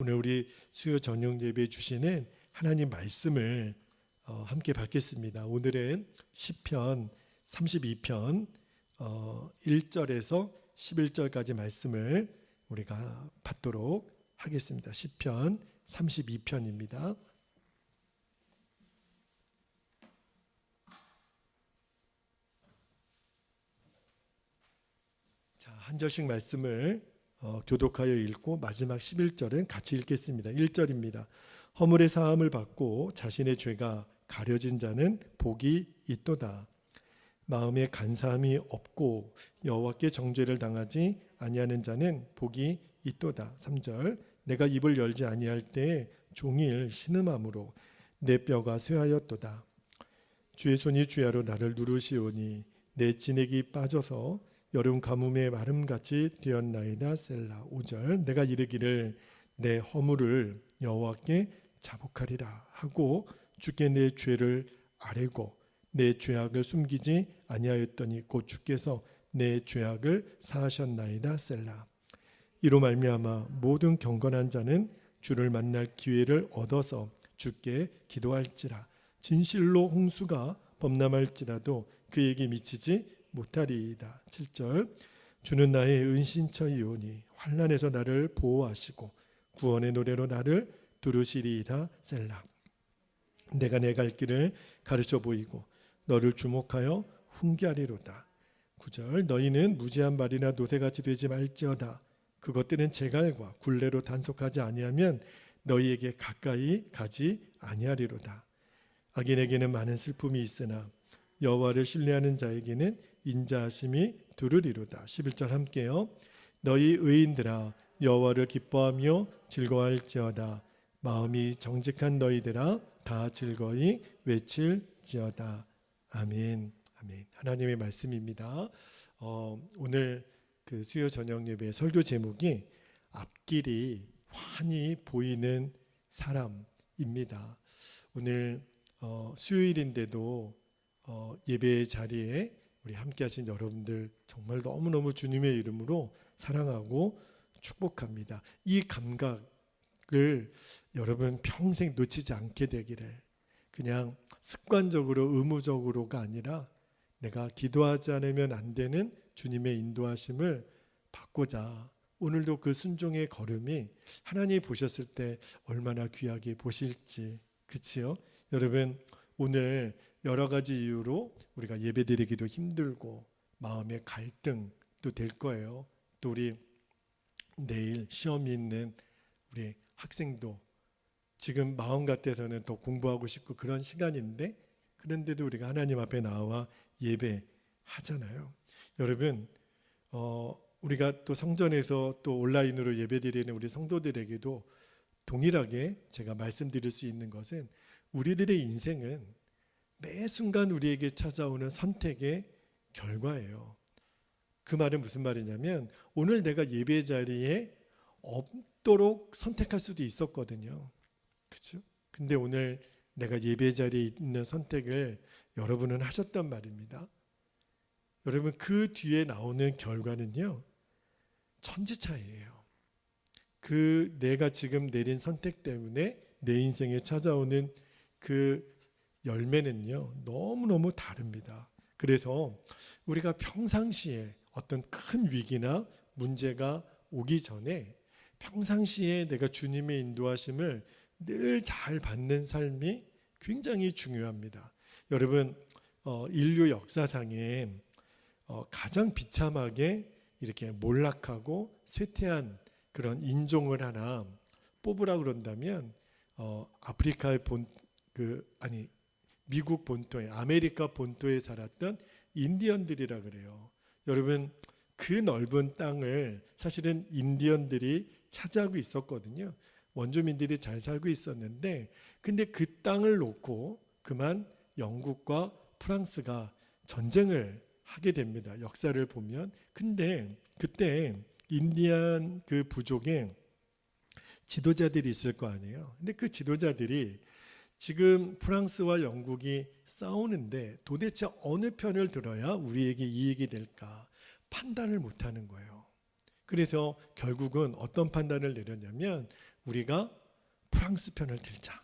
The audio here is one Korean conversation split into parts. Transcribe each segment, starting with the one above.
오늘 우리 수요 저녁 예배 주시는 하나님 말씀을 함께 받겠습니다. 오늘은 시편 32편 1절에서 11절까지 말씀을 우리가 받도록 하겠습니다. 시편 32편입니다. 자, 한 절씩 말씀을 교독하여 읽고 마지막 11절은 같이 읽겠습니다. 1절입니다. 허물의 사함을 받고 자신의 죄가 가려진 자는 복이 있도다. 마음에 간사함이 없고 여호와께 정죄를 당하지 아니하는 자는 복이 있도다. 3절. 내가 입을 열지 아니할 때에 종일 신음함으로 내 뼈가 쇠하였도다. 주의 손이 주야로 나를 누르시오니 내 진액이 빠져서 여름 가뭄의 마름같이 되었나이다. 셀라. 5절. 내가 이르기를 내 허물을 여호와께 자복하리라 하고 주께 내 죄를 아뢰고 내 죄악을 숨기지 아니하였더니 곧 주께서 내 죄악을 사하셨나이다. 셀라. 이로 말미암아 모든 경건한 자는 주를 만날 기회를 얻어서 주께 기도할지라. 진실로 홍수가 범람할지라도 그에게 미치지 못하리이다. 7절. 주는 나의 은신처이오니 환난에서 나를 보호하시고 구원의 노래로 나를 두르시리이다. 셀라. 내가 내 갈 길을 가르쳐 보이고 너를 주목하여 훈계하리로다. 9절. 너희는 무지한 말이나 노새같이 되지 말지어다. 그것들은 제갈과 굴레로 단속하지 아니하면 너희에게 가까이 가지 아니하리로다. 악인에게는 많은 슬픔이 있으나 여호와를 신뢰하는 자에게는 인자하심이 두르리로다. 11절 함께요. 너희 의인들아 여호와를 기뻐하며 즐거워할지어다. 마음이 정직한 너희들아 다 즐거이 외칠지어다. 아멘. 아멘. 하나님의 말씀입니다. 오늘 그 수요 저녁 예배 설교 제목이 앞길이 환히 보이는 사람입니다. 오늘 수요일인데도 예배 자리에 우리 함께 하신 여러분들 정말 너무너무 주님의 이름으로 사랑하고 축복합니다. 이 감각을 여러분 평생 놓치지 않게 되기를, 그냥 습관적으로 의무적으로가 아니라 내가 기도하지 않으면 안 되는 주님의 인도하심을 받고자 오늘도 그 순종의 걸음이 하나님 보셨을 때 얼마나 귀하게 보실지, 그치요? 여러분, 오늘 여러 가지 이유로 우리가 예배드리기도 힘들고 마음의 갈등도 될 거예요. 또 우리 내일 시험이 있는 우리 학생도 지금 마음 같아서는 더 공부하고 싶고 그런 시간인데, 그런데도 우리가 하나님 앞에 나와 예배하잖아요. 여러분, 우리가 또 성전에서 또 온라인으로 예배드리는 우리 성도들에게도 동일하게 제가 말씀드릴 수 있는 것은 우리들의 인생은 매 순간 우리에게 찾아오는 선택의 결과예요. 그 말은 무슨 말이냐면 오늘 내가 예배 자리에 없도록 선택할 수도 있었거든요. 그렇죠? 근데 오늘 내가 예배 자리에 있는 선택을 여러분은 하셨단 말입니다. 여러분, 그 뒤에 나오는 결과는요, 천지차이예요. 그 내가 지금 내린 선택 때문에 내 인생에 찾아오는 그 열매는요 너무너무 다릅니다. 그래서 우리가 평상시에 어떤 큰 위기나 문제가 오기 전에 평상시에 내가 주님의 인도하심을 늘 잘 받는 삶이 굉장히 중요합니다. 여러분, 인류 역사상에 가장 비참하게 이렇게 몰락하고 쇠퇴한 그런 인종을 하나 뽑으라 그런다면 아프리카의 미국 본토에, 아메리카 본토에 살았던 인디언들이라 그래요. 여러분, 그 넓은 땅을 사실은 인디언들이 차지하고 있었거든요. 원주민들이 잘 살고 있었는데, 근데 그 땅을 놓고 그만 영국과 프랑스가 전쟁을 하게 됩니다. 역사를 보면. 근데 그때 인디안 그 부족에 지도자들이 있을 거 아니에요. 근데 그 지도자들이 지금 프랑스와 영국이 싸우는데 도대체 어느 편을 들어야 우리에게 이익이 될까 판단을 못하는 거예요. 그래서 결국은 어떤 판단을 내렸냐면 우리가 프랑스 편을 들자.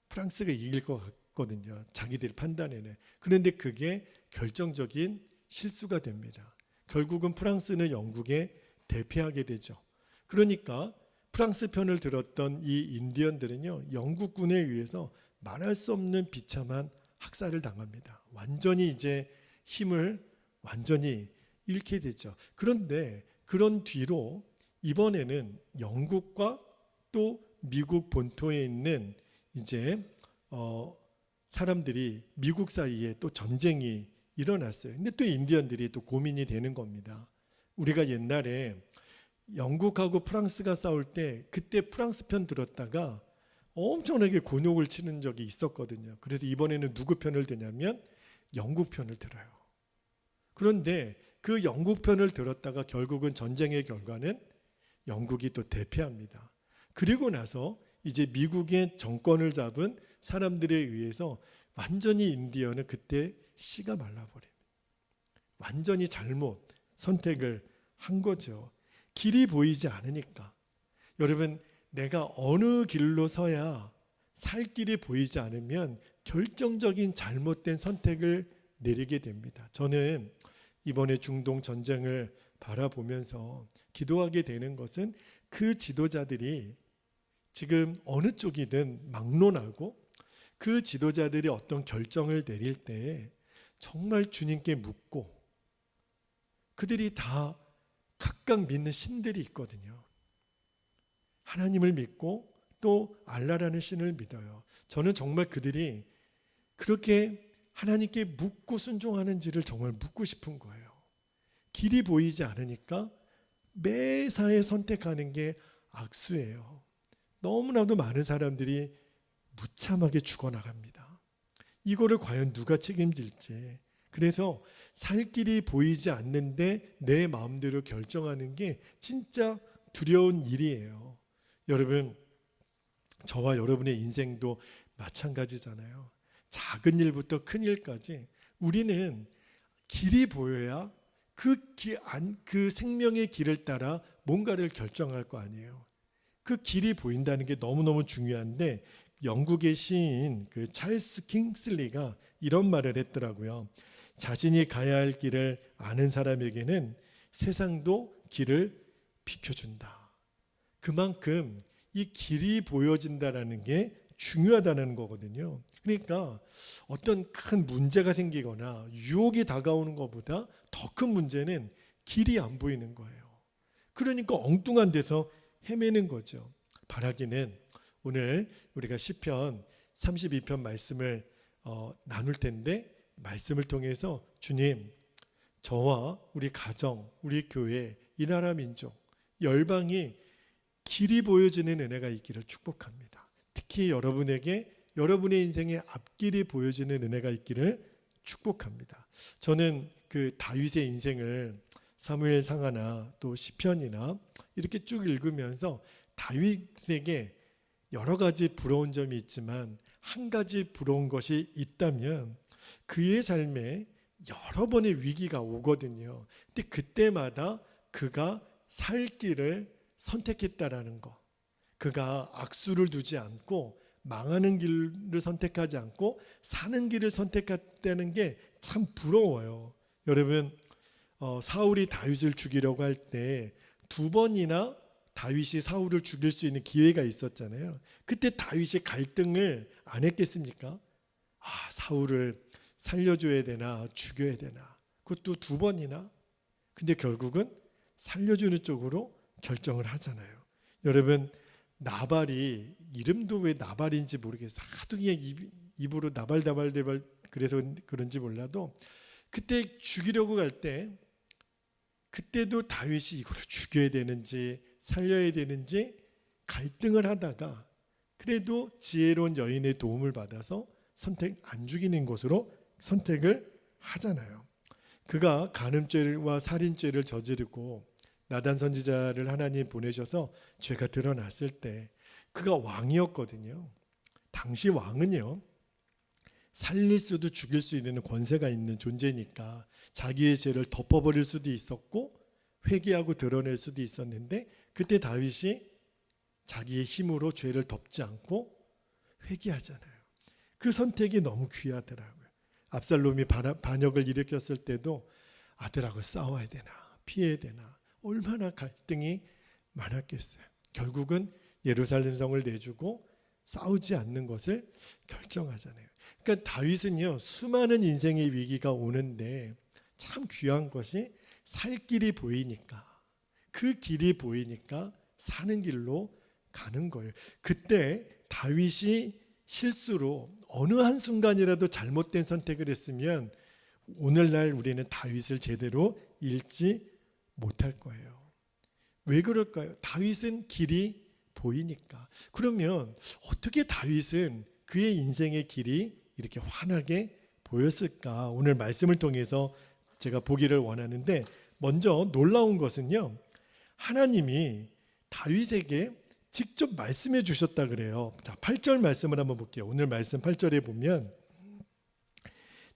프랑스가 이길 것 같거든요. 자기들이 판단에는. 그런데 그게 결정적인 실수가 됩니다. 결국은 프랑스는 영국에 대패하게 되죠. 그러니까 프랑스 편을 들었던 이 인디언들은요, 영국군에 의해서 말할 수 없는 비참한 학살을 당합니다. 완전히 이제 힘을 완전히 잃게 되죠. 그런데 그런 뒤로 이번에는 영국과 또 미국 본토에 있는 이제 사람들이 미국 사이에 또 전쟁이 일어났어요. 근데 또 인디언들이 또 고민이 되는 겁니다. 우리가 옛날에 영국하고 프랑스가 싸울 때 그때 프랑스 편 들었다가 엄청나게 곤욕을 치는 적이 있었거든요. 그래서 이번에는 누구 편을 드냐면 영국 편을 들어요. 그런데 그 영국 편을 들었다가 결국은 전쟁의 결과는 영국이 또 대패합니다. 그리고 나서 이제 미국의 정권을 잡은 사람들에 의해서 완전히 인디언은 그때 씨가 말라버립니다. 완전히 잘못 선택을 한 거죠. 길이 보이지 않으니까. 여러분, 내가 어느 길로 서야 살 길이 보이지 않으면 결정적인 잘못된 선택을 내리게 됩니다. 저는 이번에 중동 전쟁을 바라보면서 기도하게 되는 것은 그 지도자들이 지금 어느 쪽이든 막론하고 그 지도자들이 어떤 결정을 내릴 때 정말 주님께 묻고, 그들이 다 각각 믿는 신들이 있거든요. 하나님을 믿고 또 알라라는 신을 믿어요. 저는 정말 그들이 그렇게 하나님께 묻고 순종하는지를 정말 묻고 싶은 거예요. 길이 보이지 않으니까 매사에 선택하는 게 악수예요. 너무나도 많은 사람들이 무참하게 죽어나갑니다. 이거를 과연 누가 책임질지. 그래서 살 길이 보이지 않는데 내 마음대로 결정하는 게 진짜 두려운 일이에요. 여러분, 저와 여러분의 인생도 마찬가지잖아요. 작은 일부터 큰 일까지 우리는 길이 보여야 그 생명의 길을 따라 뭔가를 결정할 거 아니에요. 그 길이 보인다는 게 너무너무 중요한데, 영국의 시인 그 찰스 킹슬리가 이런 말을 했더라고요. 자신이 가야 할 길을 아는 사람에게는 세상도 길을 비켜준다. 그만큼 이 길이 보여진다라는 게 중요하다는 거거든요. 그러니까 어떤 큰 문제가 생기거나 유혹이 다가오는 것보다 더 큰 문제는 길이 안 보이는 거예요. 그러니까 엉뚱한 데서 헤매는 거죠. 바라기는 오늘 우리가 시편 32편 말씀을 나눌 텐데, 말씀을 통해서 주님, 저와 우리 가정, 우리 교회, 이 나라 민족, 열방이 길이 보여지는 은혜가 있기를 축복합니다. 특히 여러분에게 여러분의 인생의 앞길이 보여지는 은혜가 있기를 축복합니다. 저는 그 다윗의 인생을 사무엘상하나 또 시편이나 이렇게 쭉 읽으면서 다윗에게 여러 가지 부러운 점이 있지만 한 가지 부러운 것이 있다면 그의 삶에 여러 번의 위기가 오거든요. 근데 그때마다 그가 살 길을 선택했다라는 거, 그가 악수를 두지 않고 망하는 길을 선택하지 않고 사는 길을 선택했다는 게 참 부러워요. 여러분, 사울이 다윗을 죽이려고 할 때 2번이나 다윗이 사울을 죽일 수 있는 기회가 있었잖아요. 그때 다윗이 갈등을 안 했겠습니까? 사울을 살려줘야 되나 죽여야 되나, 그것도 2번이나. 근데 결국은 살려주는 쪽으로 결정을 하잖아요. 여러분, 나발이, 이름도 왜 나발인지 모르겠어요. 하도 그냥 입으로 나발 그래서 그런지 몰라도 그때 죽이려고 갈 때 그때도 다윗이 이거를 죽여야 되는지 살려야 되는지 갈등을 하다가 그래도 지혜로운 여인의 도움을 받아서 안 죽이는 것으로 선택을 하잖아요. 그가 간음죄와 살인죄를 저지르고 나단 선지자를 하나님 보내셔서 죄가 드러났을 때 그가 왕이었거든요. 당시 왕은요, 살릴 수도 죽일 수 있는 권세가 있는 존재니까 자기의 죄를 덮어버릴 수도 있었고 회개하고 드러낼 수도 있었는데, 그때 다윗이 자기의 힘으로 죄를 덮지 않고 회개하잖아요. 그 선택이 너무 귀하더라고요. 압살롬이 반역을 일으켰을 때도 아들하고 싸워야 되나 피해야 되나 얼마나 갈등이 많았겠어요. 결국은 예루살렘 성을 내주고 싸우지 않는 것을 결정하잖아요. 그러니까 다윗은요, 수많은 인생의 위기가 오는데 참 귀한 것이 살 길이 보이니까, 그 길이 보이니까 사는 길로 가는 거예요. 그때 다윗이 실수로 어느 한순간이라도 잘못된 선택을 했으면 오늘날 우리는 다윗을 제대로 읽지 못할 거예요. 왜 그럴까요? 다윗은 길이 보이니까. 그러면 어떻게 다윗은 그의 인생의 길이 이렇게 환하게 보였을까? 오늘 말씀을 통해서 제가 보기를 원하는데, 먼저 놀라운 것은요, 하나님이 다윗에게 직접 말씀해 주셨다 그래요. 자, 8절 말씀을 한번 볼게요. 오늘 말씀 8절에 보면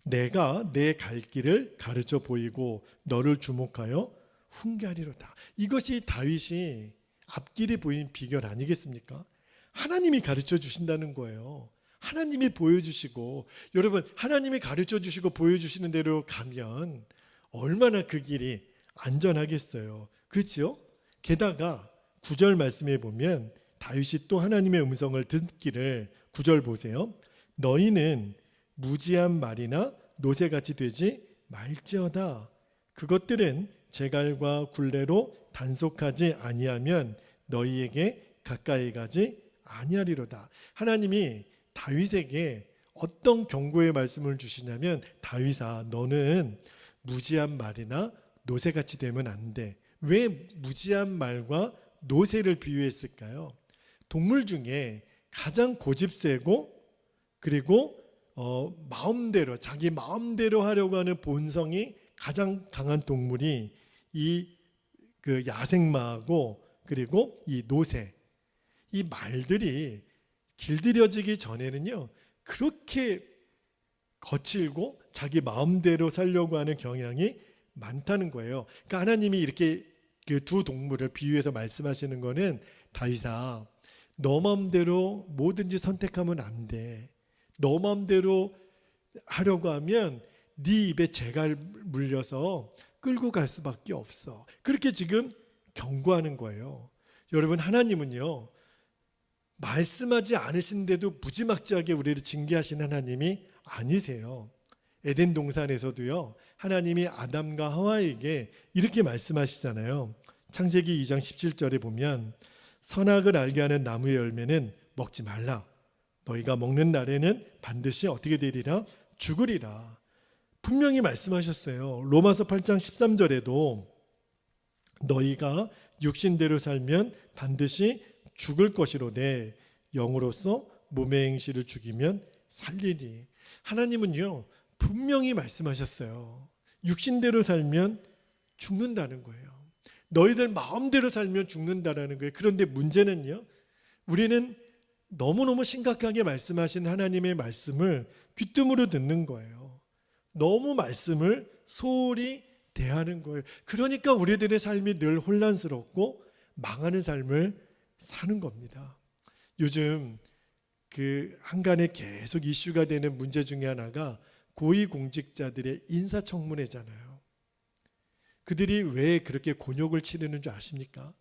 내가 내 갈 길을 가르쳐 보이고 너를 주목하여 훈계하리로다. 이것이 다윗이 앞길이 보인 비결 아니겠습니까? 하나님이 가르쳐 주신다는 거예요. 하나님이 보여주시고, 여러분 하나님이 가르쳐 주시고 보여주시는 대로 가면 얼마나 그 길이 안전하겠어요. 그렇죠? 게다가 9절 말씀에 보면 다윗이 또 하나님의 음성을 듣기를, 9절 보세요. 너희는 무지한 말이나 노새같이 되지 말지어다. 그것들은 제갈과 굴레로 단속하지 아니하면 너희에게 가까이 가지 아니하리로다. 하나님이 다윗에게 어떤 경고의 말씀을 주시냐면, 다윗아, 너는 무지한 말이나 노새같이 되면 안 돼. 왜 무지한 말과 노새를 비유했을까요? 동물 중에 가장 고집세고 그리고 마음대로, 자기 마음대로 하려고 하는 본성이 가장 강한 동물이 그 야생마하고 그리고 이 노새, 이 말들이 길들여지기 전에는요, 그렇게 거칠고 자기 마음대로 살려고 하는 경향이 많다는 거예요. 그러니까 하나님이 이렇게 그 두 동물을 비유해서 말씀하시는 거는, 다윗아, 너 마음대로 뭐든지 선택하면 안 돼. 너 마음대로 하려고 하면 네 입에 재갈 물려서 끌고 갈 수밖에 없어. 그렇게 지금 경고하는 거예요. 여러분, 하나님은요, 말씀하지 않으신데도 무지막지하게 우리를 징계하신 하나님이 아니세요. 에덴 동산에서도요, 하나님이 아담과 하와에게 이렇게 말씀하시잖아요. 창세기 2장 17절에 보면 선악을 알게 하는 나무의 열매는 먹지 말라. 너희가 먹는 날에는 반드시 어떻게 되리라? 죽으리라. 분명히 말씀하셨어요. 로마서 8장 13절에도 너희가 육신대로 살면 반드시 죽을 것이로되 영으로서 몸의 행실을 죽이면 살리니. 하나님은요, 분명히 말씀하셨어요. 육신대로 살면 죽는다는 거예요. 너희들 마음대로 살면 죽는다라는 거예요. 그런데 문제는요, 우리는 너무너무 심각하게 말씀하신 하나님의 말씀을 귀뜸으로 듣는 거예요. 너무 말씀을 소홀히 대하는 거예요. 그러니까 우리들의 삶이 늘 혼란스럽고 망하는 삶을 사는 겁니다. 요즘 그 한간에 계속 이슈가 되는 문제 중에 하나가 고위공직자들의 인사청문회잖아요. 그들이 왜 그렇게 곤욕을 치르는 줄 아십니까?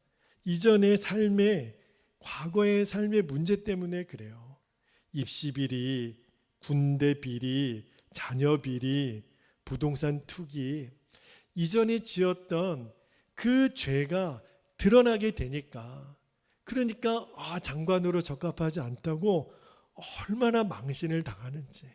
이전의 삶의, 과거의 삶의 문제 때문에 그래요. 입시 비리, 군대 비리, 자녀 비리, 부동산 투기, 이전에 지었던 그 죄가 드러나게 되니까, 그러니까 장관으로 적합하지 않다고 얼마나 망신을 당하는지,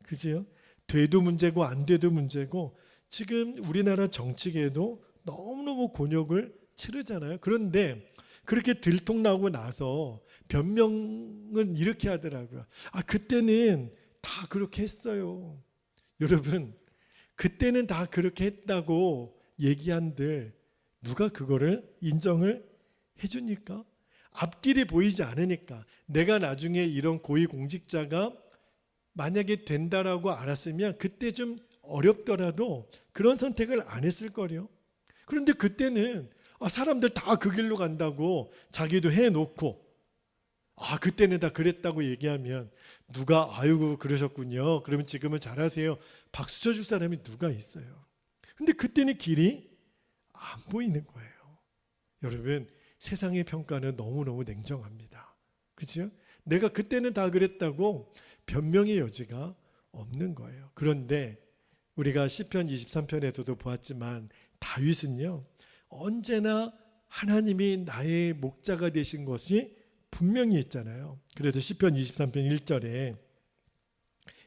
그죠? 돼도 문제고 안 돼도 문제고, 지금 우리나라 정치계도 너무너무 곤욕을 치르잖아요. 그런데 그렇게 들통나고 나서 변명은 이렇게 하더라고요. 그때는 다 그렇게 했어요. 여러분, 그때는 다 그렇게 했다고 얘기한들 누가 그거를 인정을 해줍니까? 앞길이 보이지 않으니까. 내가 나중에 이런 고위공직자가 만약에 된다라고 알았으면 그때 좀 어렵더라도 그런 선택을 안 했을 거예요. 그런데 그때는 사람들 다 그 길로 간다고 자기도 해놓고 그때는 다 그랬다고 얘기하면 누가 아이고 그러셨군요. 그러면 지금은 잘하세요. 박수 쳐줄 사람이 누가 있어요. 근데 그때는 길이 안 보이는 거예요. 여러분, 세상의 평가는 너무너무 냉정합니다. 그렇죠? 내가 그때는 다 그랬다고 변명의 여지가 없는 거예요. 그런데 우리가 시편 23편에서도 보았지만 다윗은요, 언제나 하나님이 나의 목자가 되신 것이 분명히 있잖아요. 그래서 시편 23편 1절에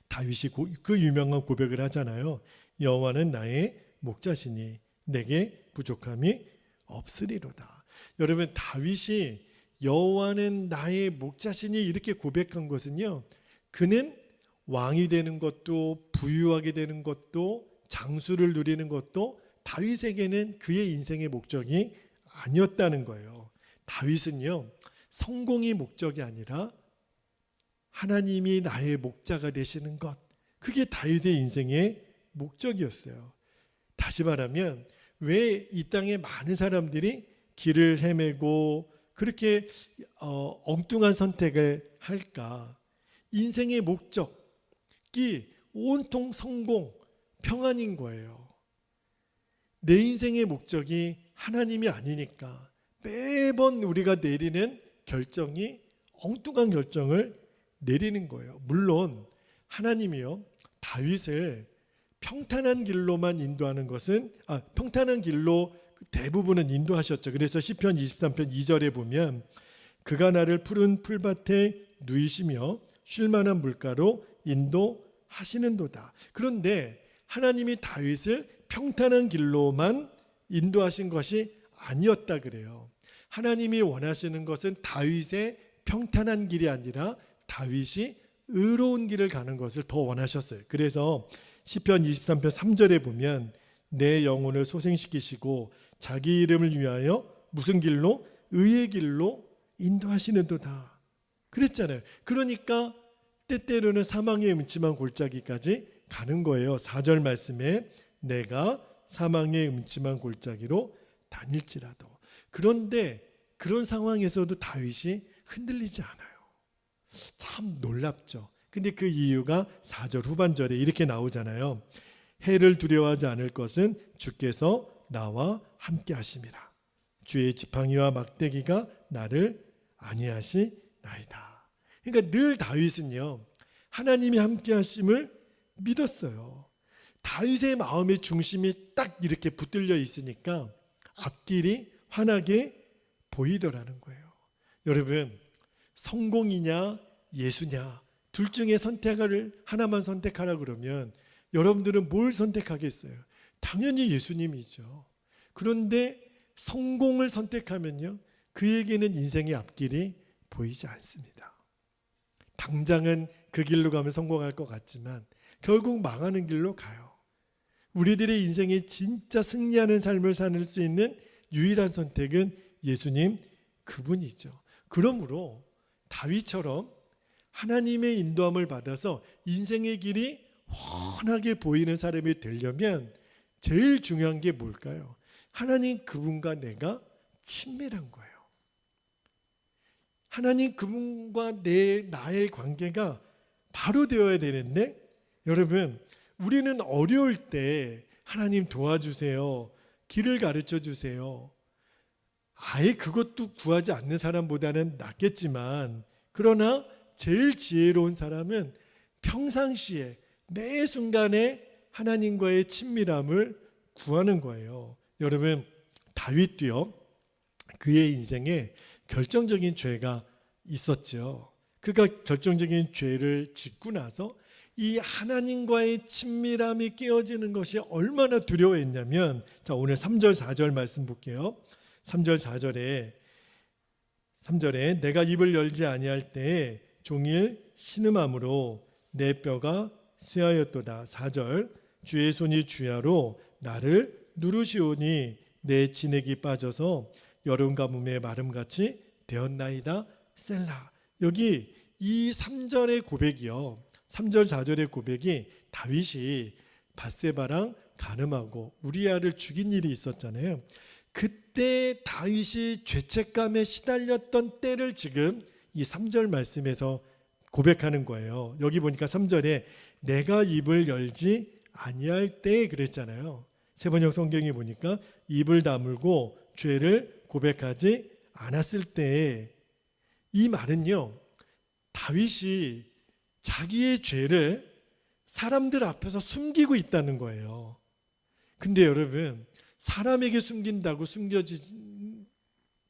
다윗이 그 유명한 고백을 하잖아요. 여호와는 나의 목자시니 내게 부족함이 없으리로다. 여러분, 다윗이 여호와는 나의 목자시니 이렇게 고백한 것은요, 그는 왕이 되는 것도 부유하게 되는 것도 장수를 누리는 것도 다윗에게는 그의 인생의 목적이 아니었다는 거예요. 다윗은요, 성공이 목적이 아니라 하나님이 나의 목자가 되시는 것, 그게 다윗의 인생의 목적이었어요. 다시 말하면 왜 이 땅에 많은 사람들이 길을 헤매고 그렇게 엉뚱한 선택을 할까? 인생의 목적이 온통 성공, 평안인 거예요. 내 인생의 목적이 하나님이 아니니까 매번 우리가 내리는 결정이 엉뚱한 결정을 내리는 거예요. 물론 하나님이요, 다윗을 평탄한 길로만 인도하는 것은 평탄한 길로 대부분은 인도하셨죠. 그래서 시편 23편 2절에 보면 그가 나를 푸른 풀밭에 누이시며 쉴만한 물가로 인도하시는도다. 그런데 하나님이 다윗을 평탄한 길로만 인도하신 것이 아니었다 그래요. 하나님이 원하시는 것은 다윗의 평탄한 길이 아니라 다윗이 의로운 길을 가는 것을 더 원하셨어요. 그래서 시편 23편 3절에 보면 내 영혼을 소생시키시고 자기 이름을 위하여 무슨 길로? 의의 길로 인도하시는도다 그랬잖아요. 그러니까 때때로는 사망의 음침한 골짜기까지 가는 거예요. 4절 말씀에 내가 사망의 음침한 골짜기로 다닐지라도. 그런데 그런 상황에서도 다윗이 흔들리지 않아요. 참 놀랍죠. 근데 그 이유가 4절 후반절에 이렇게 나오잖아요. 해를 두려워하지 않을 것은 주께서 나와 함께 하심이라. 주의 지팡이와 막대기가 나를 안위하시나이다. 그러니까 늘 다윗은요, 하나님이 함께 하심을 믿었어요. 다윗의 마음의 중심이 딱 이렇게 붙들려 있으니까 앞길이 환하게 보이더라는 거예요. 여러분, 성공이냐 예수냐 둘 중에 하나만 선택하라 그러면 여러분들은 뭘 선택하겠어요? 당연히 예수님이죠. 그런데 성공을 선택하면요, 그에게는 인생의 앞길이 보이지 않습니다. 당장은 그 길로 가면 성공할 것 같지만 결국 망하는 길로 가요. 우리들의 인생에 진짜 승리하는 삶을 살 수 있는 유일한 선택은 예수님 그분이죠. 그러므로 다윗처럼 하나님의 인도함을 받아서 인생의 길이 훤하게 보이는 사람이 되려면 제일 중요한 게 뭘까요? 하나님 그분과 내가 친밀한 거예요. 하나님 그분과 나의 관계가 바로 되어야 되는데, 여러분, 우리는 어려울 때 하나님 도와주세요, 길을 가르쳐 주세요, 아예 그것도 구하지 않는 사람보다는 낫겠지만, 그러나 제일 지혜로운 사람은 평상시에 매 순간에 하나님과의 친밀함을 구하는 거예요. 여러분, 다윗도요, 그의 인생에 결정적인 죄가 있었죠. 그가 결정적인 죄를 짓고 나서 이 하나님과의 친밀함이 깨어지는 것이 얼마나 두려워했냐면, 자, 오늘 3절 4절 말씀 볼게요. 3절 3절에 내가 입을 열지 아니할 때에 종일 신음함으로 내 뼈가 쇠하였도다. 4절 주의 손이 주야로 나를 누르시오니 내 진액이 빠져서 여름 가뭄의 마름같이 되었나이다. 셀라. 여기 이 3절의 고백이요, 3절 4절의 고백이 다윗이 밧세바랑 간음하고 우리아를 죽인 일이 있었잖아요. 그때 다윗이 죄책감에 시달렸던 때를 지금 이 3절 말씀에서 고백하는 거예요. 여기 보니까 3절에 내가 입을 열지 아니할 때 그랬잖아요. 세번역 성경에 보니까 입을 다물고 죄를 고백하지 않았을 때, 이 말은요, 다윗이 자기의 죄를 사람들 앞에서 숨기고 있다는 거예요. 근데 여러분, 사람에게 숨긴다고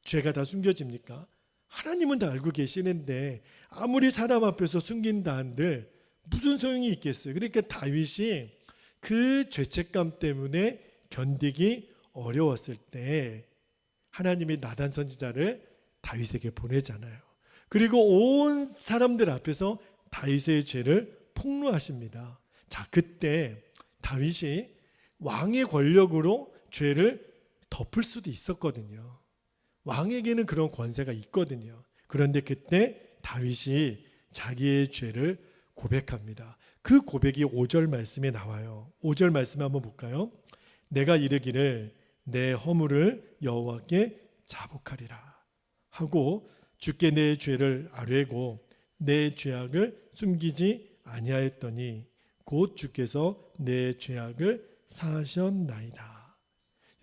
죄가 다 숨겨집니까? 하나님은 다 알고 계시는데 아무리 사람 앞에서 숨긴다 한들 무슨 소용이 있겠어요? 그러니까 다윗이 그 죄책감 때문에 견디기 어려웠을 때 하나님이 나단 선지자를 다윗에게 보내잖아요. 그리고 온 사람들 앞에서 다윗의 죄를 폭로하십니다. 자, 그때 다윗이 왕의 권력으로 죄를 덮을 수도 있었거든요. 왕에게는 그런 권세가 있거든요. 그런데 그때 다윗이 자기의 죄를 고백합니다. 그 고백이 5절 말씀에 나와요. 5절 말씀 한번 볼까요? 내가 이르기를 내 허물을 여호와께 자복하리라 하고 주께 내 죄를 아뢰고 내 죄악을 숨기지 아니하였더니 곧 주께서 내 죄악을 사하셨나이다.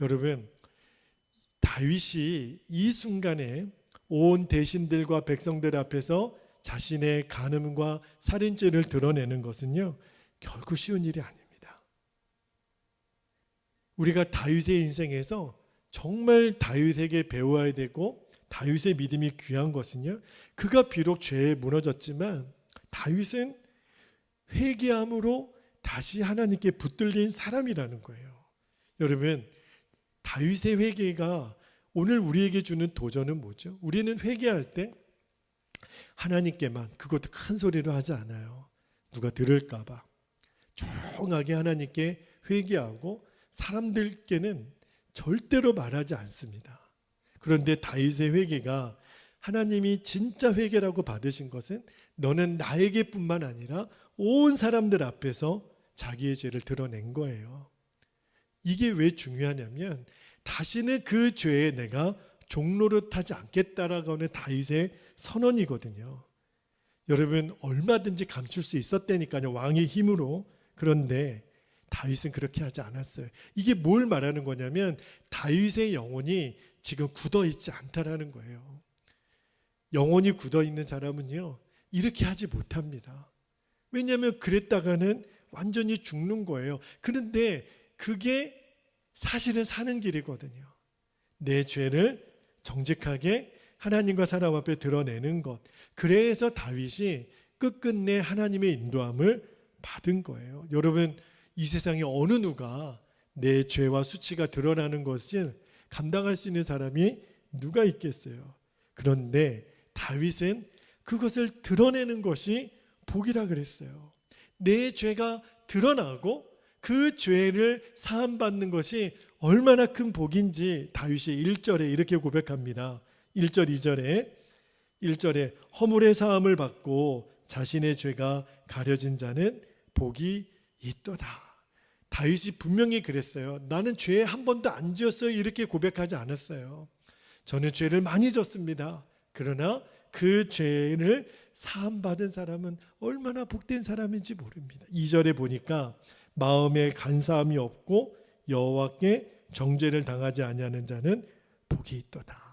여러분, 다윗이 이 순간에 온 대신들과 백성들 앞에서 자신의 간음과 살인죄를 드러내는 것은요, 결코 쉬운 일이 아닙니다. 우리가 다윗의 인생에서 정말 다윗에게 배워야 되고 다윗의 믿음이 귀한 것은요, 그가 비록 죄에 무너졌지만 다윗은 회개함으로 다시 하나님께 붙들린 사람이라는 거예요. 여러분, 다윗의 회개가 오늘 우리에게 주는 도전은 뭐죠? 우리는 회개할 때 하나님께만, 그것도 큰 소리로 하지 않아요. 누가 들을까 봐 조용하게 하나님께 회개하고 사람들께는 절대로 말하지 않습니다. 그런데 다윗의 회개가 하나님이 진짜 회개라고 받으신 것은 너는 나에게뿐만 아니라 온 사람들 앞에서 자기의 죄를 드러낸 거예요. 이게 왜 중요하냐면 다시는 그 죄에 내가 종노릇하지 않겠다라고 하는 다윗의 선언이거든요. 여러분, 얼마든지 감출 수 있었다니까요, 왕의 힘으로. 그런데 다윗은 그렇게 하지 않았어요. 이게 뭘 말하는 거냐면 다윗의 영혼이 지금 굳어있지 않다라는 거예요. 영혼이 굳어있는 사람은요, 이렇게 하지 못합니다. 왜냐하면 그랬다가는 완전히 죽는 거예요. 그런데 그게 사실은 사는 길이거든요. 내 죄를 정직하게 하나님과 사람 앞에 드러내는 것. 그래서 다윗이 끝끝내 하나님의 인도함을 받은 거예요. 여러분, 이 세상에 어느 누가 내 죄와 수치가 드러나는 것을 감당할 수 있는 사람이 누가 있겠어요? 그런데 다윗은 그것을 드러내는 것이 복이라 그랬어요. 내 죄가 드러나고 그 죄를 사함받는 것이 얼마나 큰 복인지 다윗이 1절에 이렇게 고백합니다. 1절 2절에 허물의 사함을 받고 자신의 죄가 가려진 자는 복이 있도다. 다윗이 분명히 그랬어요. 나는 죄 한 번도 안 지었어요. 이렇게 고백하지 않았어요. 저는 죄를 많이 졌습니다. 그러나 그 죄를 사함받은 사람은 얼마나 복된 사람인지 모릅니다. 2절에 보니까 마음에 간사함이 없고 여호와께 정죄를 당하지 아니하는 자는 복이 있도다.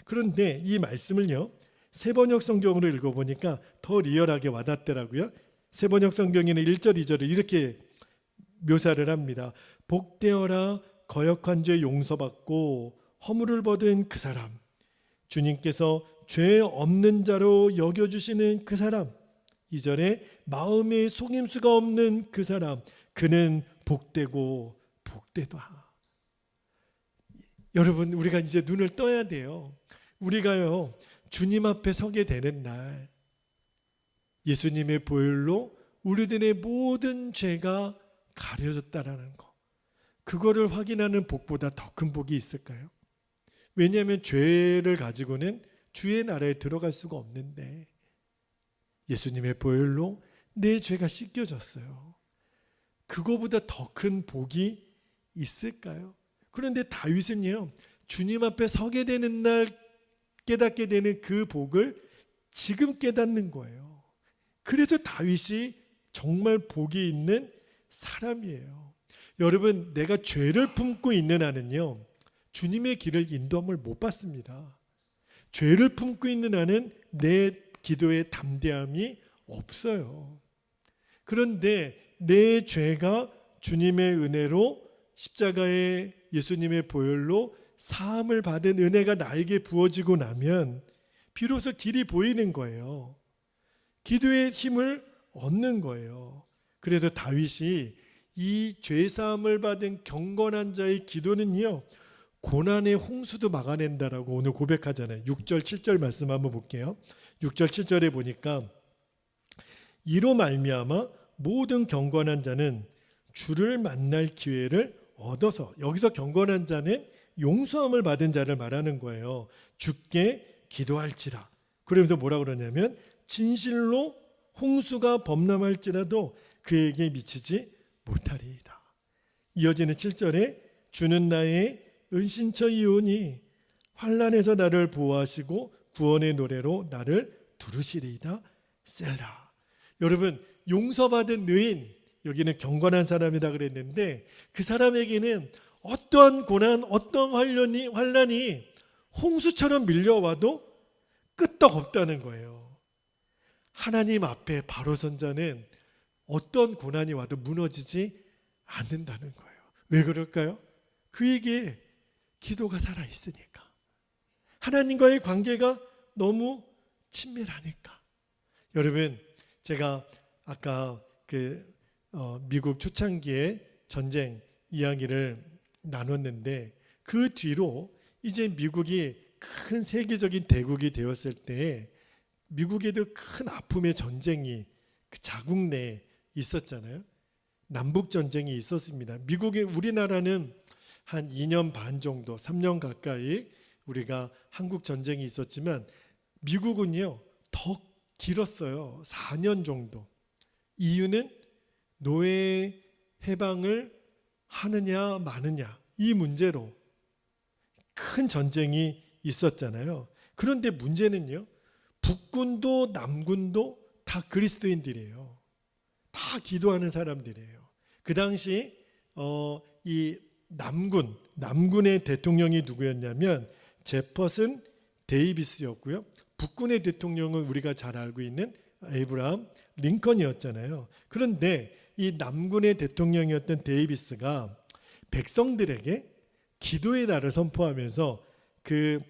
그런데 이 말씀을요, 세번역 성경으로 읽어보니까 더 리얼하게 와닿더라고요. 세번역 성경에는 1절 2절을 이렇게 묘사를 합니다. 복되어라 거역한 죄 용서받고 허물을 벗은 그 사람, 주님께서 죄 없는 자로 여겨주시는 그 사람. 2절에 마음에 속임수가 없는 그 사람, 그는 복되고 복되다. 여러분, 우리가 이제 눈을 떠야 돼요. 우리가요, 주님 앞에 서게 되는 날 예수님의 보혈로 우리들의 모든 죄가 가려졌다라는 거, 그거를 확인하는 복보다 더 큰 복이 있을까요? 왜냐하면 죄를 가지고는 주의 나라에 들어갈 수가 없는데 예수님의 보혈로 내 죄가 씻겨졌어요. 그거보다 더 큰 복이 있을까요? 그런데 다윗은요, 주님 앞에 서게 되는 날 깨닫게 되는 그 복을 지금 깨닫는 거예요. 그래서 다윗이 정말 복이 있는 사람이에요. 여러분, 내가 죄를 품고 있는 한은요, 주님의 길을 인도함을 못 받습니다. 죄를 품고 있는 한은 내 기도에 담대함이 없어요. 그런데 내 죄가 주님의 은혜로 십자가의 예수님의 보혈로 사함을 받은 은혜가 나에게 부어지고 나면 비로소 길이 보이는 거예요. 기도의 힘을 얻는 거예요. 그래서 다윗이 이 죄사함을 받은 경건한 자의 기도는요, 고난의 홍수도 막아낸다라고 오늘 고백하잖아요. 6절 7절 말씀 한번 볼게요. 6절 7절에 보니까 이로 말미암아 모든 경건한 자는 주를 만날 기회를 얻어서, 여기서 경건한 자는 용서함을 받은 자를 말하는 거예요. 주께 기도할지라. 그러면서 뭐라 그러냐면 진실로 홍수가 범람할지라도 그에게 미치지 못하리이다. 이어지는 7절에 주는 나의 은신처이오니 환난에서 나를 보호하시고 구원의 노래로 나를 두르시리이다. 셀라. 여러분, 용서받은 의인, 여기는 경건한 사람이다 그랬는데 그 사람에게는 어떠한 고난, 어떠한 환난이 홍수처럼 밀려와도 끄떡 없다는 거예요. 하나님 앞에 바로 선 자는 어떤 고난이 와도 무너지지 않는다는 거예요. 왜 그럴까요? 그에게 기도가 살아있으니까. 하나님과의 관계가 너무 친밀하니까. 여러분, 제가 아까 미국 초창기의 전쟁 이야기를 나눴는데 그 뒤로 이제 미국이 큰 세계적인 대국이 되었을 때 미국에도 큰 아픔의 전쟁이 그 자국 내에 있었잖아요. 남북 전쟁이 있었습니다. 우리나라는 한 2년 반 정도, 3년 가까이 우리가 한국 전쟁이 있었지만 미국은요 더 길었어요. 4년 정도. 이유는 노예 해방을 하느냐 마느냐 이 문제로 큰 전쟁이 있었잖아요. 그런데 문제는요, 북군도 남군도 다 그리스도인들이에요. 다 기도하는 사람들이에요. 그 당시 이 남군의 대통령이 누구였냐면 제퍼슨 데이비스였고요. 북군의 대통령은 우리가 잘 알고 있는 에이브라함 링컨이었잖아요. 그런데 이 남군의 대통령이었던 데이비스가 백성들에게 기도의 날을 선포하면서 그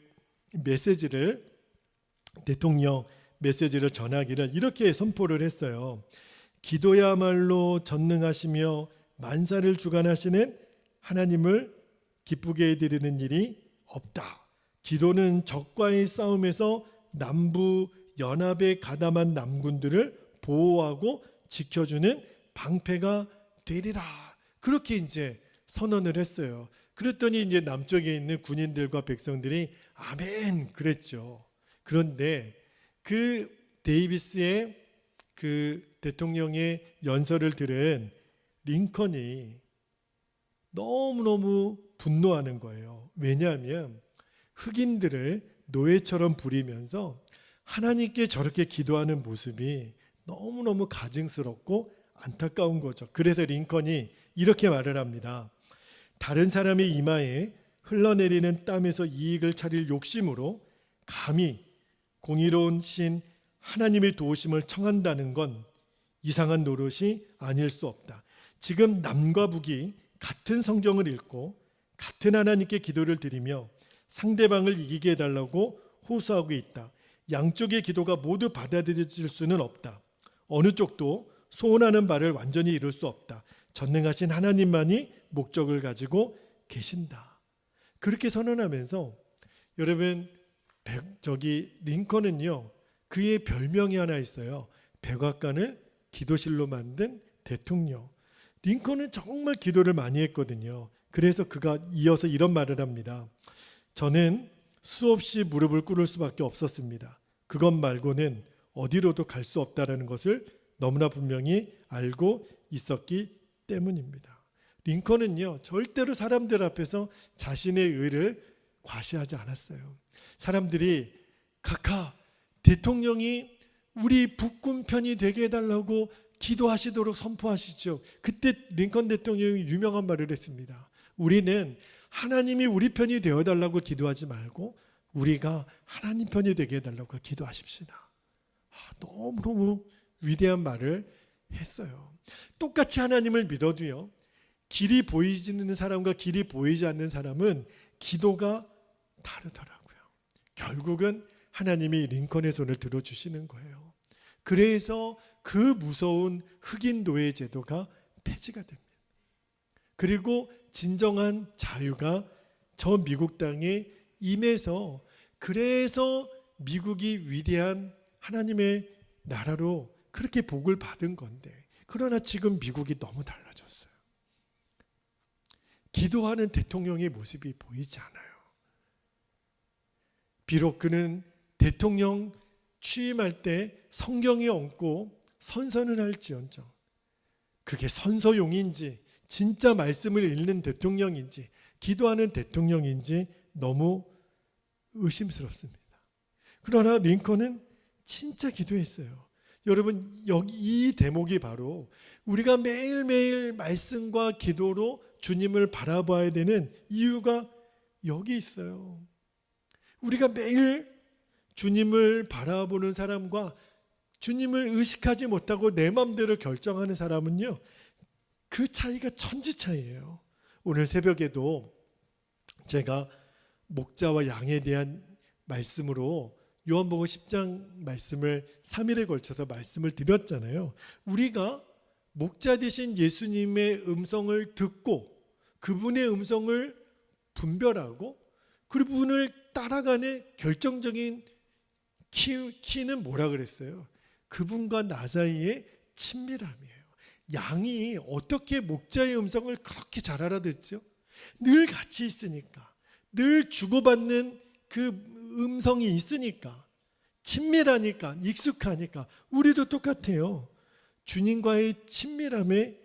대통령 메시지를 전하기를 이렇게 선포를 했어요. 기도야말로 전능하시며 만사를 주관하시는 하나님을 기쁘게 해드리는 일이 없다. 기도는 적과의 싸움에서 남부 연합에 가담한 남군들을 보호하고 지켜주는 방패가 되리라. 그렇게 이제 선언을 했어요. 그랬더니 이제 남쪽에 있는 군인들과 백성들이 아멘 그랬죠. 그런데 그 데이비스의 그 대통령의 연설을 들은 링컨이 너무너무 분노하는 거예요. 왜냐하면 흑인들을 노예처럼 부리면서 하나님께 저렇게 기도하는 모습이 너무너무 가증스럽고 안타까운 거죠. 그래서 링컨이 이렇게 말을 합니다. 다른 사람의 이마에 흘러내리는 땀에서 이익을 차릴 욕심으로 감히 공의로운 신 하나님의 도우심을 청한다는 건 이상한 노릇이 아닐 수 없다. 지금 남과 북이 같은 성경을 읽고 같은 하나님께 기도를 드리며 상대방을 이기게 해달라고 호소하고 있다. 양쪽의 기도가 모두 받아들여질 수는 없다. 어느 쪽도 소원하는 바를 완전히 이룰 수 없다. 전능하신 하나님만이 목적을 가지고 계신다. 그렇게 선언하면서 여러분 링컨은요 그의 별명이 하나 있어요. 백악관을 기도실로 만든 대통령. 링컨은 정말 기도를 많이 했거든요. 그래서 그가 이어서 이런 말을 합니다. 저는 수없이 무릎을 꿇을 수밖에 없었습니다. 그것 말고는 어디로도 갈 수 없다는 것을 너무나 분명히 알고 있었기 때문입니다. 링컨은요 절대로 사람들 앞에서 자신의 의를 과시하지 않았어요. 사람들이 각하 대통령이 우리 북군 편이 되게 해달라고 기도하시도록 선포하시죠. 그때 링컨 대통령이 유명한 말을 했습니다. 우리는 하나님이 우리 편이 되어달라고 기도하지 말고 우리가 하나님 편이 되게 해달라고 기도하십시다. 너무너무 위대한 말을 했어요. 똑같이 하나님을 믿어도요, 길이 보이지는 사람과 길이 보이지 않는 사람은 기도가 다르더라고요. 결국은 하나님이 링컨의 손을 들어주시는 거예요. 그래서 그 무서운 흑인 노예 제도가 폐지가 됩니다. 그리고 진정한 자유가 저 미국 땅에 임해서, 그래서 미국이 위대한 하나님의 나라로 그렇게 복을 받은 건데, 그러나 지금 미국이 너무 달라졌어요. 기도하는 대통령의 모습이 보이지 않아요. 비록 그는 대통령 취임할 때 성경에 얹고 선서는 할지언정 그게 선서용인지 진짜 말씀을 읽는 대통령인지 기도하는 대통령인지 너무 의심스럽습니다. 그러나 링컨은 진짜 기도했어요. 여러분, 여기 이 대목이 바로 우리가 매일매일 말씀과 기도로 주님을 바라봐야 되는 이유가 여기 있어요. 우리가 매일 주님을 바라보는 사람과 주님을 의식하지 못하고 내 마음대로 결정하는 사람은요, 그 차이가 천지 차이예요. 오늘 새벽에도 제가 목자와 양에 대한 말씀으로 요한복음 10장 말씀을 3일에 걸쳐서 말씀을 드렸잖아요. 우리가 목자 되신 예수님의 음성을 듣고 그분의 음성을 분별하고 그분을 따라가는 결정적인 키는 뭐라 그랬어요? 그분과 나 사이의 친밀함이에요. 양이 어떻게 목자의 음성을 그렇게 잘 알아듣죠? 늘 같이 있으니까, 늘 주고받는 그 음성이 있으니까, 친밀하니까, 익숙하니까. 우리도 똑같아요. 주님과의 친밀함에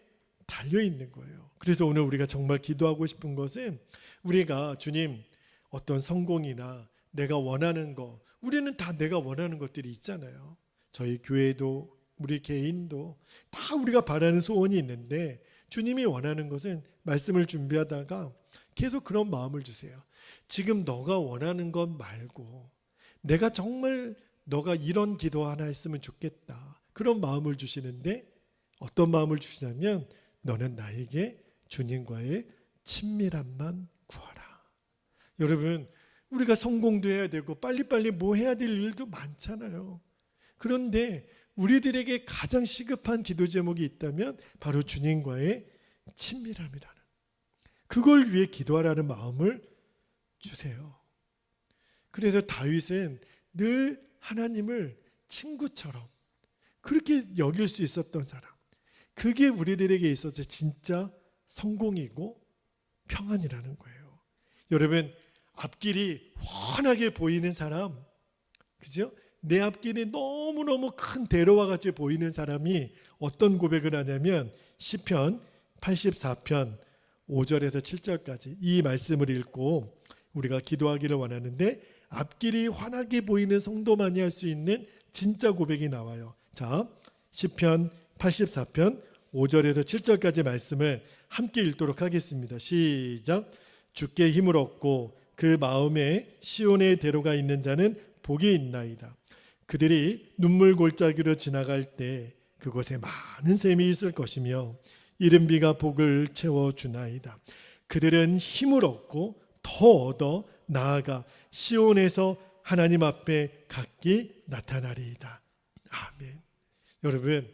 달려있는 거예요. 그래서 오늘 우리가 정말 기도하고 싶은 것은, 우리가 주님 어떤 성공이나 내가 원하는 거, 우리는 다 내가 원하는 것들이 있잖아요. 저희 교회도 우리 개인도 다 우리가 바라는 소원이 있는데, 주님이 원하는 것은 말씀을 준비하다가 계속 그런 마음을 주세요. 지금 너가 원하는 것 말고 내가 정말 너가 이런 기도 하나 했으면 좋겠다, 그런 마음을 주시는데, 어떤 마음을 주시냐면 너는 나에게 주님과의 친밀함만 구하라. 여러분, 우리가 성공도 해야 되고 빨리빨리 뭐 해야 될 일도 많잖아요. 그런데 우리들에게 가장 시급한 기도 제목이 있다면 바로 주님과의 친밀함이라는, 그걸 위해 기도하라는 마음을 주세요. 그래서 다윗은 늘 하나님을 친구처럼 그렇게 여길 수 있었던 사람, 그게 우리들에게 있어서 진짜 성공이고 평안이라는 거예요. 여러분, 앞길이 훤하게 보이는 사람, 그죠? 내 앞길이 너무너무 큰 대로와 같이 보이는 사람이 어떤 고백을 하냐면 시편 84편 5절에서 7절까지 이 말씀을 읽고 우리가 기도하기를 원하는데, 앞길이 환하게 보이는 성도만이 할 수 있는 진짜 고백이 나와요. 자, 시편 84편 5절에서 7절까지 말씀을 함께 읽도록 하겠습니다. 시작. 주께 힘을 얻고 그 마음에 시온의 대로가 있는 자는 복이 있나이다. 그들이 눈물 골짜기로 지나갈 때 그곳에 많은 샘이 있을 것이며 이른 비가 복을 채워주나이다. 그들은 힘을 얻고 더 얻어 나아가 시온에서 하나님 앞에 각기 나타나리이다. 아멘. 여러분,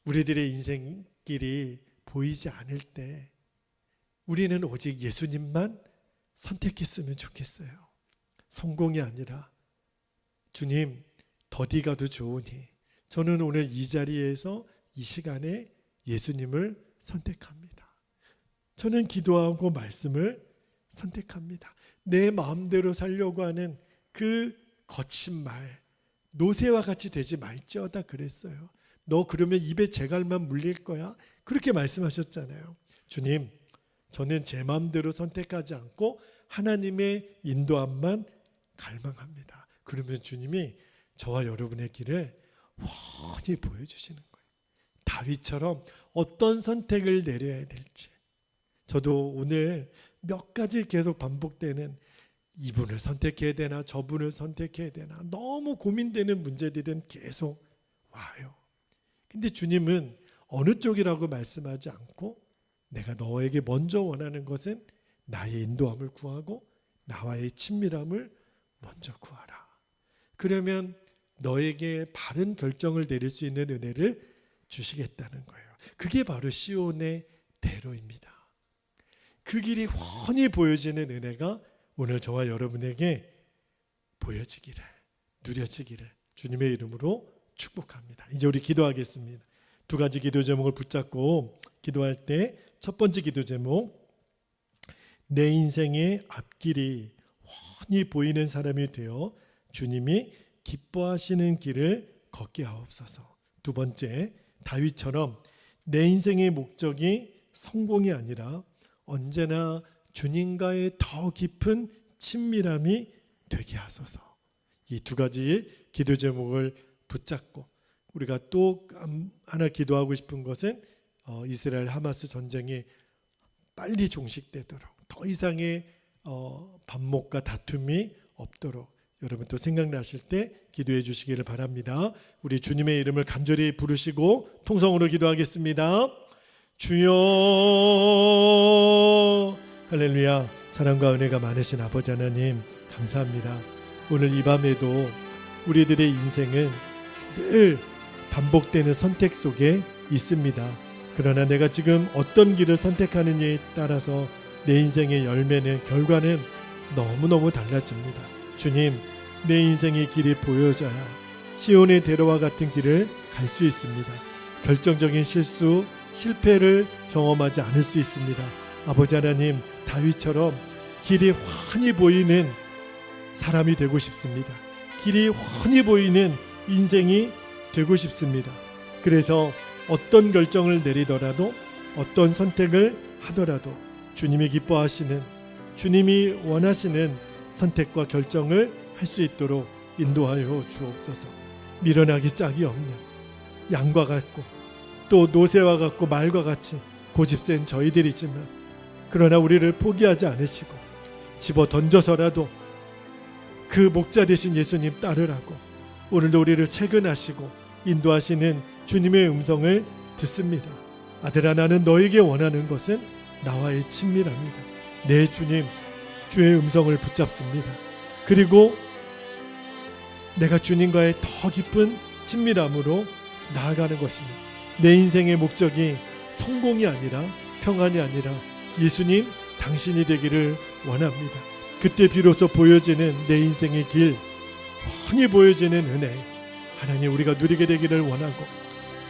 우리들의 인생길이 보이지 않을 때 우리는 오직 예수님만 선택했으면 좋겠어요. 성공이 아니라 주님, 더디 가도 좋으니 저는 오늘 이 자리에서 이 시간에 예수님을 선택합니다. 저는 기도하고 말씀을 선택합니다. 내 마음대로 살려고 하는 그 거친 말, 노새와 같이 되지 말지어다 그랬어요. 너 그러면 입에 재갈만 물릴 거야, 그렇게 말씀하셨잖아요. 주님, 저는 제 마음대로 선택하지 않고 하나님의 인도함만 갈망합니다. 그러면 주님이 저와 여러분의 길을 훤히 보여주시는 거예요. 다윗처럼 어떤 선택을 내려야 될지. 저도 오늘 몇 가지 계속 반복되는 이분을 선택해야 되나 저분을 선택해야 되나 너무 고민되는 문제들은 계속 와요. 근데 주님은 어느 쪽이라고 말씀하지 않고 내가 너에게 먼저 원하는 것은 나의 인도함을 구하고 나와의 친밀함을 먼저 구하라. 그러면 너에게 바른 결정을 내릴 수 있는 은혜를 주시겠다는 거예요. 그게 바로 시온의 대로입니다. 그 길이 훤히 보여지는 은혜가 오늘 저와 여러분에게 보여지기를, 누려지기를 주님의 이름으로 축복합니다. 이제 우리 기도하겠습니다. 두 가지 기도 제목을 붙잡고 기도할 때 첫 번째 기도 제목, 내 인생의 앞길이 훤히 보이는 사람이 되어 주님이 기뻐하시는 길을 걷게 하옵소서. 두 번째, 다윗처럼 내 인생의 목적이 성공이 아니라 언제나 주님과의 더 깊은 친밀함이 되게 하소서. 이 두 가지 기도 제목을 붙잡고 우리가 또 하나 기도하고 싶은 것은 이스라엘 하마스 전쟁이 빨리 종식되도록 더 이상의 반목과 다툼이 없도록 여러분 또 생각나실 때 기도해 주시기를 바랍니다. 우리 주님의 이름을 간절히 부르시고 통성으로 기도하겠습니다. 주여, 할렐루야. 사랑과 은혜가 많으신 아버지 하나님 감사합니다. 오늘 이 밤에도 우리들의 인생은 늘 반복되는 선택 속에 있습니다. 그러나 내가 지금 어떤 길을 선택하느냐에 따라서 내 인생의 열매는, 결과는 너무너무 달라집니다. 주님, 내 인생의 길이 보여져야 시온의 대로와 같은 길을 갈 수 있습니다. 결정적인 실수, 실패를 경험하지 않을 수 있습니다. 아버지 하나님, 다윗처럼 길이 훤히 보이는 사람이 되고 싶습니다. 길이 훤히 보이는 인생이 되고 싶습니다. 그래서 어떤 결정을 내리더라도, 어떤 선택을 하더라도 주님이 기뻐하시는, 주님이 원하시는 선택과 결정을 할 수 있도록 인도하여 주옵소서. 밀어나기 짝이 없는 양과 같고 또 노새와 같고 말과 같이 고집센 저희들이지만, 그러나 우리를 포기하지 않으시고 집어 던져서라도 그 목자 되신 예수님 따르라고 오늘도 우리를 채근하시고 인도하시는 주님의 음성을 듣습니다. 아들아, 나는 너에게 원하는 것은 나와의 친밀함이다. 네, 주님, 주의 음성을 붙잡습니다. 그리고 내가 주님과의 더 깊은 친밀함으로 나아가는 것입니다. 내 인생의 목적이 성공이 아니라, 평안이 아니라 예수님 당신이 되기를 원합니다. 그때 비로소 보여지는 내 인생의 길, 훤히 보여지는 은혜, 하나님 우리가 누리게 되기를 원하고,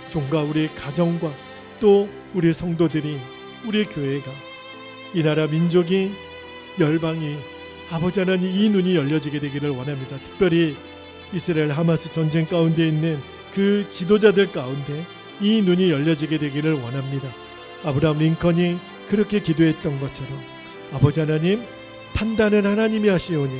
종과 우리 가정과 또 우리 성도들이, 우리 교회가, 이 나라 민족이, 열방이 아버지 하나님 이 눈이 열려지게 되기를 원합니다. 특별히 이스라엘 하마스 전쟁 가운데 있는 그 지도자들 가운데 이 눈이 열려지게 되기를 원합니다. 아브라함 링컨이 그렇게 기도했던 것처럼 아버지 하나님, 판단은 하나님이 하시오니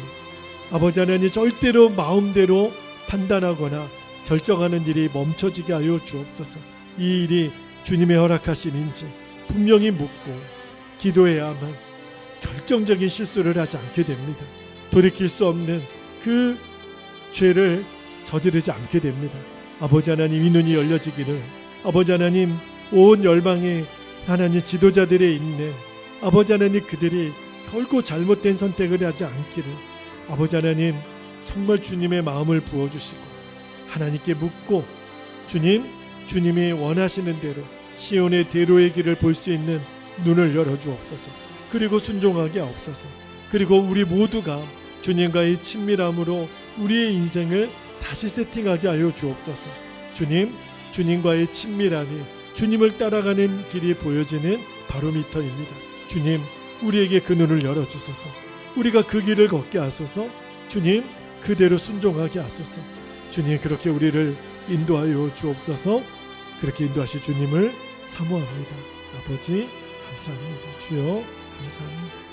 아버지 하나님 절대로 마음대로 판단하거나 결정하는 일이 멈춰지게 하여 주옵소서. 이 일이 주님의 허락하심인지 분명히 묻고 기도해야만 결정적인 실수를 하지 않게 됩니다. 돌이킬 수 없는 그 죄를 저지르지 않게 됩니다. 아버지 하나님, 이 눈이 열려지기를, 아버지 하나님, 온 열방의 하나님 지도자들에 있는 아버지 하나님, 그들이 결코 잘못된 선택을 하지 않기를 아버지 하나님 정말 주님의 마음을 부어주시고 하나님께 묻고, 주님, 주님이 원하시는 대로 시온의 대로의 길을 볼 수 있는 눈을 열어주옵소서. 그리고 순종하게 하옵소서. 그리고 우리 모두가 주님과의 친밀함으로 우리의 인생을 다시 세팅하게 하여 주옵소서. 주님, 주님과의 친밀함이 주님을 따라가는 길이 보여지는 바로미터입니다. 주님, 우리에게 그 눈을 열어주소서. 우리가 그 길을 걷게 하소서. 주님, 그대로 순종하게 하소서. 주님, 그렇게 우리를 인도하여 주옵소서. 그렇게 인도하실 주님을 사모합니다. 아버지 감사합니다. 주여 감사합니다.